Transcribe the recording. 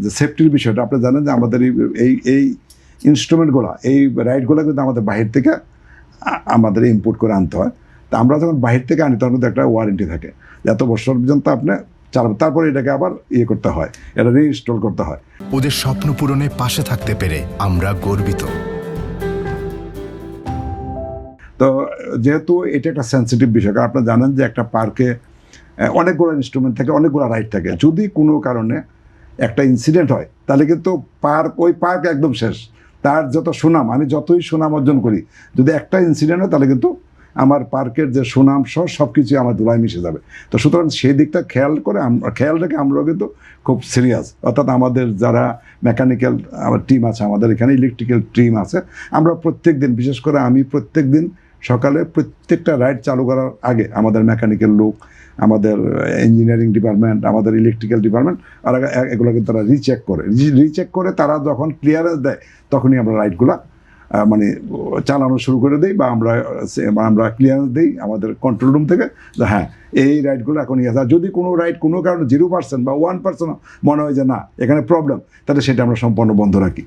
যে সেফটির বিষয়টা আপনি জানেন যে আমাদের এই ইনস্ট্রুমেন্টগুলো এই রাইডগুলো কিন্তু আমাদের বাহির থেকে আমাদের ইম্পোর্ট করে আনতে হয়। তা আমরা যখন বাহির থেকে আনি তখন কিন্তু একটা ওয়ারেন্টি থাকে, এত বছর পর্যন্ত আপনি চালাবেন, তারপরে এটাকে আবার করতে হয়, এটা রিইনস্টল করতে হয়। ওদের স্বপ্ন পূরণে পাশে থাকতে পেরে আমরা গর্বিত। তো যেহেতু এটা একটা সেন্সিটিভ বিষয়, কারণ আপনারা জানেন যে একটা পার্কে অনেকগুলো ইনস্ট্রুমেন্ট থাকে, অনেকগুলো রাইড থাকে। যদি কোনো কারণে একটা ইনসিডেন্ট হয় তাহলে কিন্তু ওই পার্ক একদম শেষ। তার যত সুনাম, আমি যতই সুনাম অর্জন করি, যদি একটা ইনসিডেন্ট হয় তাহলে কিন্তু আমার পার্কের যে সুনাম সব কিছুই আমার ধুলায় মিশে যাবে। তো সুতরাং সেই দিকটা খেয়াল রেখে আমরাও কিন্তু খুব সিরিয়াস, অর্থাৎ আমাদের যারা মেকানিক্যাল টিম আছে, আমাদের এখানে ইলেকট্রিক্যাল টিম আছে, আমরা প্রত্যেক দিন, বিশেষ করে আমি প্রত্যেক দিন সকালে প্রত্যেকটা রাইড চালু করার আগে আমাদের মেকানিক্যাল লোক, আমাদের ইঞ্জিনিয়ারিং ডিপার্টমেন্ট, আমাদের ইলেকট্রিক্যাল ডিপার্টমেন্ট, আর এগুলো কিন্তু তারা রিচেক করে তারা যখন ক্লিয়ারেন্স দেয় তখনই আমরা রাইডগুলো মানে চালানো শুরু করে দিই, বা আমরা ক্লিয়ারেন্স দিই আমাদের কন্ট্রোল রুম থেকে যে হ্যাঁ এই রাইডগুলো এখনই আছে। আর যদি কোনো রাইড কোনো কারণে 0% বা 1% মনে হয় যে না এখানে প্রবলেম, তাহলে সেটা আমরা সম্পূর্ণ বন্ধ রাখি।